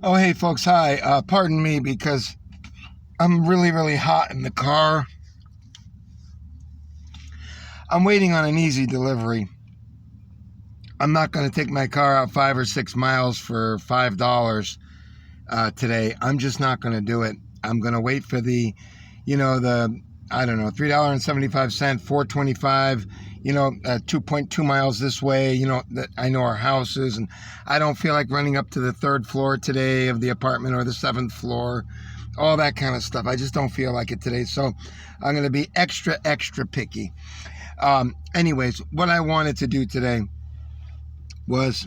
Oh, hey, folks. Hi. Pardon me because I'm really, really hot in the car. I'm waiting on an easy delivery. I'm not going to take my car out 5 or 6 miles for $5 today. I'm just not going to do it. I'm going to wait for I don't know, $3.75, $4.25, 2.2 miles this way. I know our houses, and I don't feel like running up to the third floor today of the apartment or the seventh floor, all that kind of stuff. I just don't feel like it today. So I'm going to be extra, extra picky. Anyways, what I wanted to do today was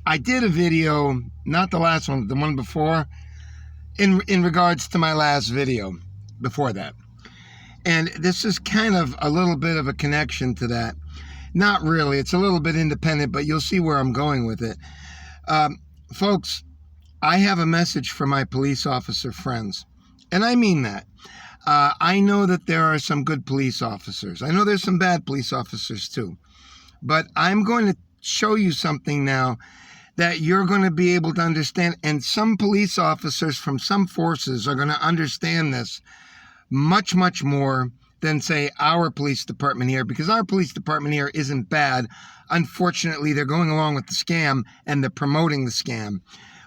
I did a video, not the last one, the one before, in regards to my last video before that. And this is kind of a little bit of a connection to that. Not really. It's a little bit independent, but you'll see where I'm going with it. Folks, I have a message for my police officer friends. And I mean that. I know that there are some good police officers. I know there's some bad police officers too. But I'm going to show you something now that you're going to be able to understand. And some police officers from some forces are going to understand this much, much more than, say, our police department here, because our police department here isn't bad. Unfortunately, they're going along with the scam and they're promoting the scam,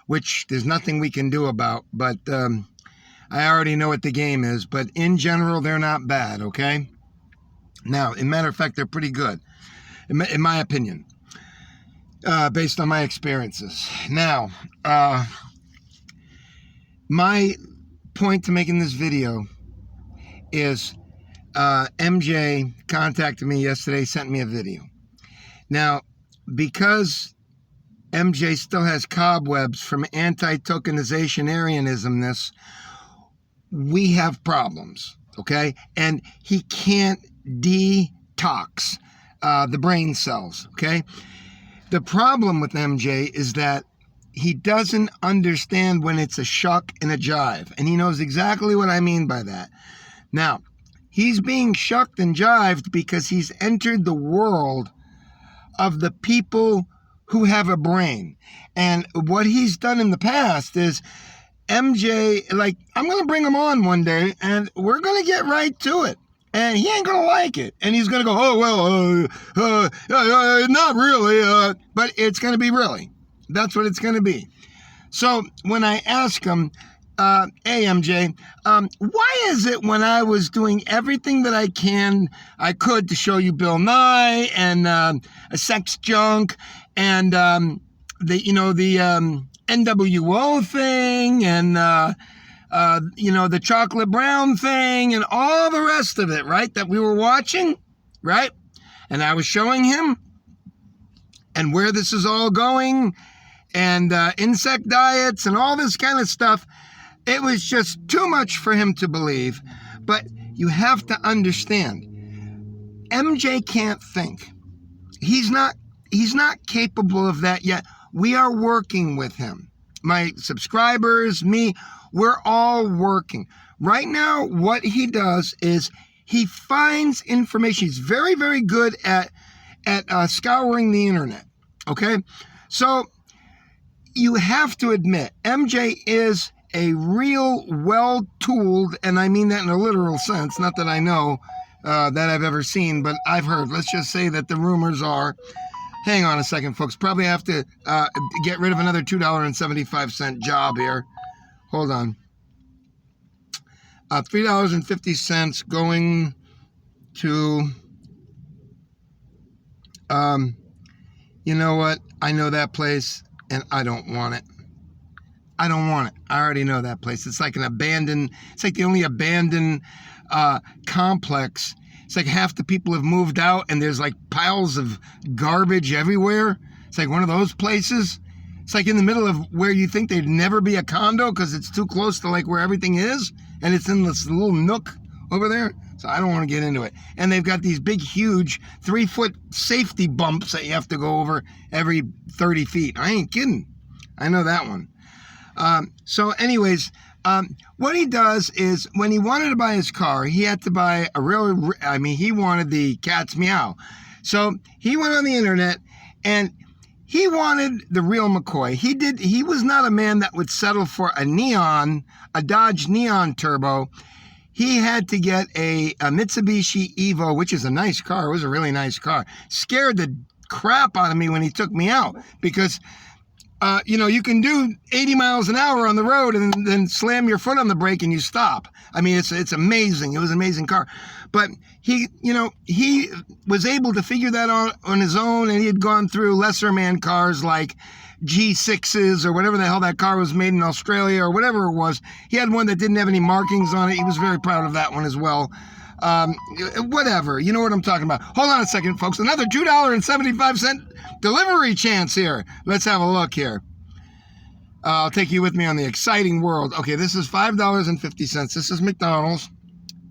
which there's nothing we can do about. But I already know what the game is. But in general, they're not bad, okay? Now, as a matter of fact, they're pretty good, in my opinion, based on my experiences. Now, my point to making this video is MJ contacted me yesterday, sent me a video. Now, because MJ still has cobwebs from anti-tokenization Arianismness, we have problems, okay? And he can't detox the brain cells, okay? The problem with MJ is that he doesn't understand when it's a shuck and a jive, and he knows exactly what I mean by that. Now, he's being shucked and jived because he's entered the world of the people who have a brain. And what he's done in the past is MJ, I'm going to bring him on one day, and we're going to get right to it. And he ain't going to like it. And he's going to go, oh, well, not really, but it's going to be really. That's what it's going to be. So when I ask him, hey, MJ, why is it when I was doing everything that I could to show you Bill Nye and a sex junk and the NWO thing and the chocolate brown thing and all the rest of it, right, that we were watching, right? And I was showing him and where this is all going and insect diets and all this kind of stuff. It was just too much for him to believe. But you have to understand, MJ can't think. He's not capable of that yet. We are working with him. My subscribers, me, we're all working. Right now, what he does is he finds information. He's very, very good at scouring the internet. Okay? So you have to admit, MJ is a real well-tooled, and I mean that in a literal sense, not that I know that I've ever seen, but I've heard. Let's just say that the rumors are, hang on a second, folks, probably have to get rid of another $2.75 job here. Hold on. $3.50 going to, you know what? I know that place, and I don't want it. I don't want it. I already know that place. It's like it's like the only abandoned complex. It's like half the people have moved out and there's like piles of garbage everywhere. It's like one of those places. It's like in the middle of where you think there'd never be a condo because it's too close to like where everything is. And it's in this little nook over there. So I don't want to get into it. And they've got these big, huge 3-foot safety bumps that you have to go over every 30 feet. I ain't kidding. I know that one. So anyways, what he does is when he wanted to buy his car, he had to buy he wanted the cat's meow. So he went on the internet and He wanted the real McCoy. He was not a man that would settle for a Dodge Neon Turbo. He had to get a Mitsubishi Evo, which is a nice car. It was a really nice car. Scared the crap out of me when he took me out because, you can do 80 miles an hour on the road and then slam your foot on the brake and you stop. I mean, it's amazing. It was an amazing car. But he was able to figure that out on his own, and he had gone through lesser man cars like G6s or whatever the hell that car was, made in Australia or whatever it was. He had one that didn't have any markings on it. He was very proud of that one as well. Whatever. You know what I'm talking about. Hold on a second, folks. Another $2.75 delivery chance here. Let's have a look here. I'll take you with me on the exciting world. Okay, this is $5.50. This is McDonald's,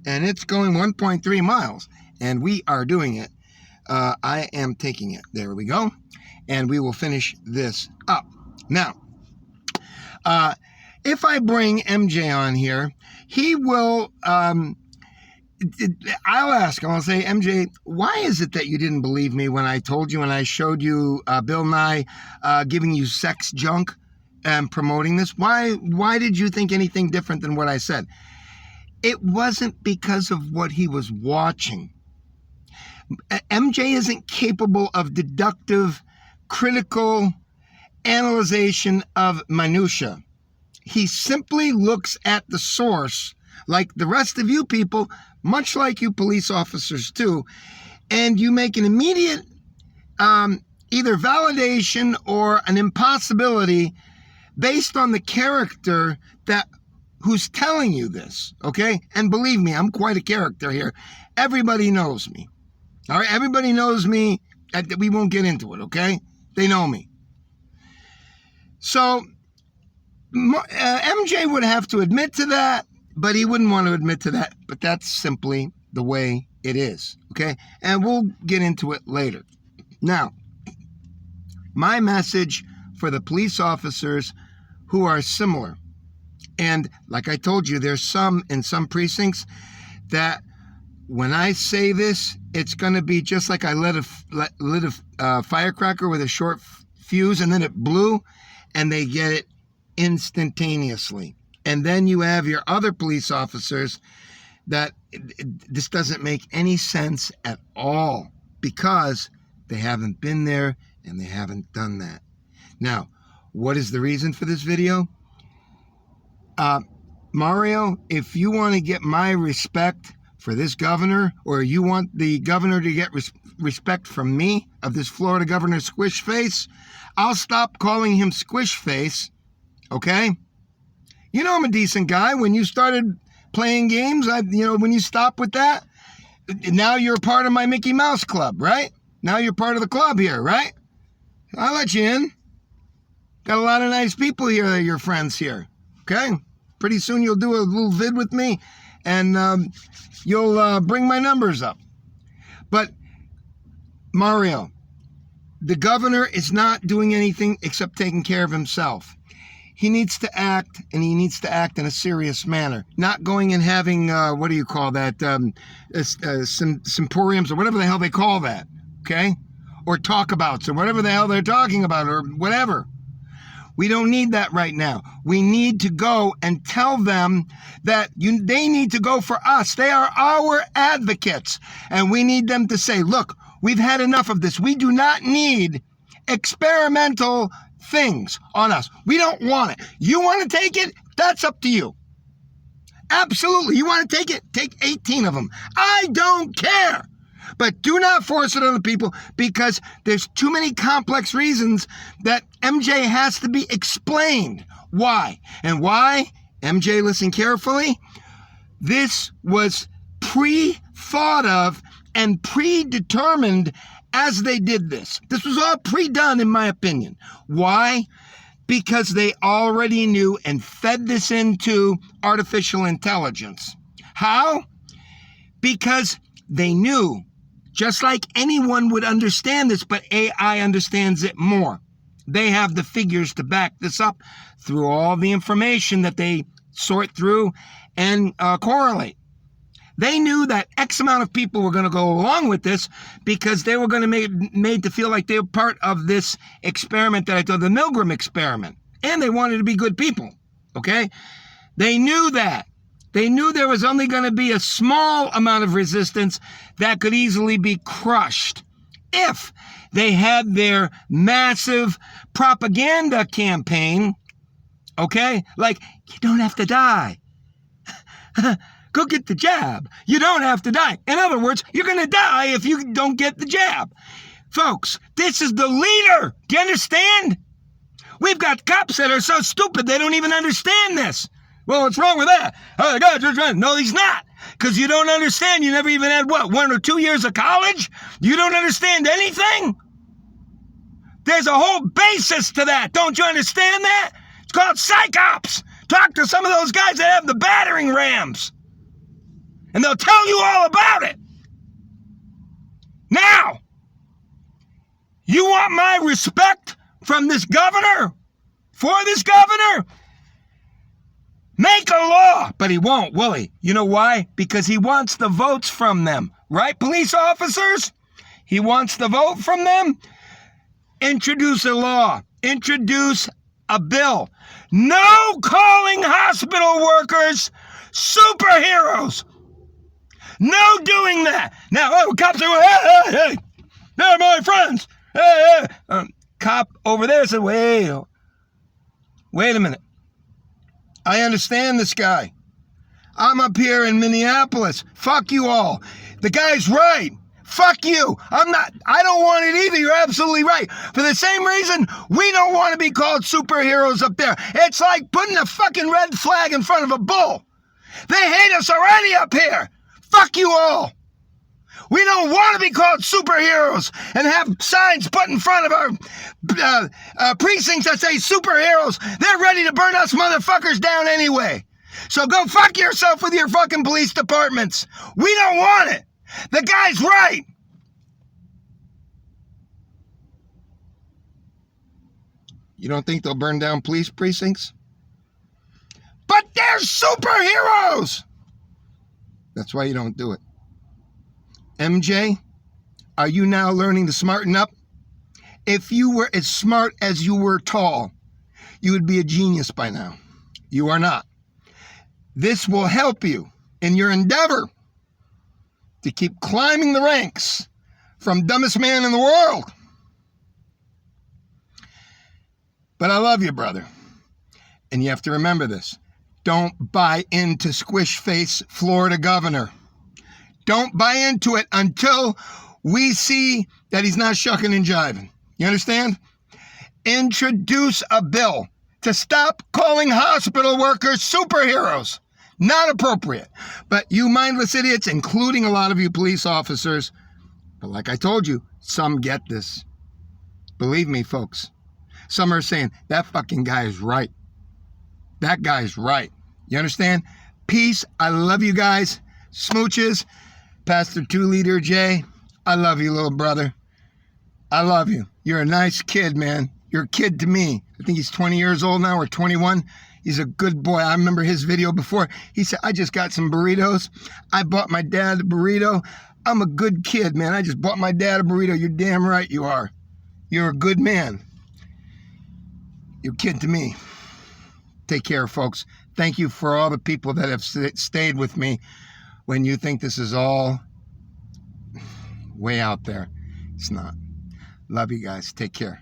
and it's going 1.3 miles, and we are doing it. I am taking it. There we go. And we will finish this up. Now, if I bring MJ on here, he will... I'll ask him, I'll say, MJ, why is it that you didn't believe me when I told you and I showed you Bill Nye giving you sex junk and promoting this? Why did you think anything different than what I said? It wasn't because of what he was watching. MJ isn't capable of deductive, critical analyzation of minutia. He simply looks at the source like the rest of you people, much like you police officers too, and you make an immediate either validation or an impossibility based on the character who's telling you this, okay? And believe me, I'm quite a character here. Everybody knows me, all right? Everybody knows me. We won't get into it, okay? They know me. So MJ would have to admit to that, but he wouldn't want to admit to that. But that's simply the way it is, okay? And we'll get into it later. Now, my message for the police officers who are similar, and like I told you, there's some in some precincts that when I say this, it's going to be just like I lit a firecracker with a short fuse and then it blew, and they get it instantaneously. And then you have your other police officers that this doesn't make any sense at all because they haven't been there and they haven't done that. Now, what is the reason for this video? Mario, if you want to get my respect for this governor, or you want the governor to get respect from me, of this Florida governor Squish Face, I'll stop calling him Squish Face, okay? You know I'm a decent guy. When you started playing games, when you stop with that, now you're a part of my Mickey Mouse Club, right? Now you're part of the club here, right? I'll let you in. Got a lot of nice people here that are your friends here, okay? Pretty soon you'll do a little vid with me, and you'll bring my numbers up. But, Mario, the governor is not doing anything except taking care of himself. He needs to act, and he needs to act in a serious manner. Not going and having, what do you call that, symposiums or whatever the hell they call that, okay? Or talkabouts or whatever the hell they're talking about or whatever. We don't need that right now. We need to go and tell them that they need to go for us. They are our advocates. And we need them to say, look, we've had enough of this. We do not need experimental things on us. We don't want it. You want to take it? That's up to you. Absolutely. You want to take it? Take 18 of them. I don't care. But do not force it on the people because there's too many complex reasons that MJ has to be explained. Why? And why? MJ, listen carefully. This was pre-thought of and predetermined as they did this. This was all pre-done, in my opinion. Why? Because they already knew and fed this into artificial intelligence. How? Because they knew, just like anyone would understand this, but AI understands it more. They have the figures to back this up through all the information that they sort through and correlate. They knew that X amount of people were going to go along with this because they were going to be made to feel like they were part of this experiment that I told, the Milgram experiment. And they wanted to be good people, okay? They knew that. They knew there was only going to be a small amount of resistance that could easily be crushed if they had their massive propaganda campaign, okay? Like, you don't have to die. Go get the jab. You don't have to die. In other words, you're going to die if you don't get the jab. Folks, this is the leader. Do you understand? We've got cops that are so stupid they don't even understand this. Well, what's wrong with that? Oh, God, you're trying. No, he's not. Because you don't understand. You never even had, 1 or 2 years of college? You don't understand anything? There's a whole basis to that. Don't you understand that? It's called psychops. Talk to some of those guys that have the battering rams. And they'll tell you all about it. Now, you want my respect from this governor? For this governor? Make a law. But he won't, will he? You know why? Because he wants the votes from them. Right, police officers? He wants the vote from them. Introduce a law. Introduce a bill. No calling hospital workers superheroes. No doing that. Now, cops are going, hey, they're my friends. Hey. Cop over there said, wait a minute. I understand this guy. I'm up here in Minneapolis. Fuck you all. The guy's right. Fuck you. I don't want it either. You're absolutely right. For the same reason, we don't want to be called superheroes up there. It's like putting a fucking red flag in front of a bull. They hate us already up here. Fuck you all. We don't want to be called superheroes and have signs put in front of our precincts that say superheroes. They're ready to burn us motherfuckers down anyway. So go fuck yourself with your fucking police departments. We don't want it. The guy's right. You don't think they'll burn down police precincts? But they're superheroes! That's why you don't do it. MJ, are you now learning to smarten up? If you were as smart as you were tall, you would be a genius by now. You are not. This will help you in your endeavor to keep climbing the ranks from dumbest man in the world. But I love you, brother. And you have to remember this. Don't buy into squish face Florida governor. Don't buy into it until we see that he's not shucking and jiving. You understand? Introduce a bill to stop calling hospital workers superheroes. Not appropriate. But you mindless idiots, including a lot of you police officers, but like I told you, some get this. Believe me, folks. Some are saying, that fucking guy is right. That guy's right. You understand? Peace. I love you guys. Smooches. Pastor 2 Liter J, I love you, little brother. I love you. You're a nice kid, man. You're a kid to me. I think he's 20 years old now or 21. He's a good boy. I remember his video before. He said, I just got some burritos. I bought my dad a burrito. I'm a good kid, man. I just bought my dad a burrito. You're damn right you are. You're a good man. You're a kid to me. Take care, folks. Thank you for all the people that have stayed with me when you think this is all way out there. It's not. Love you guys. Take care.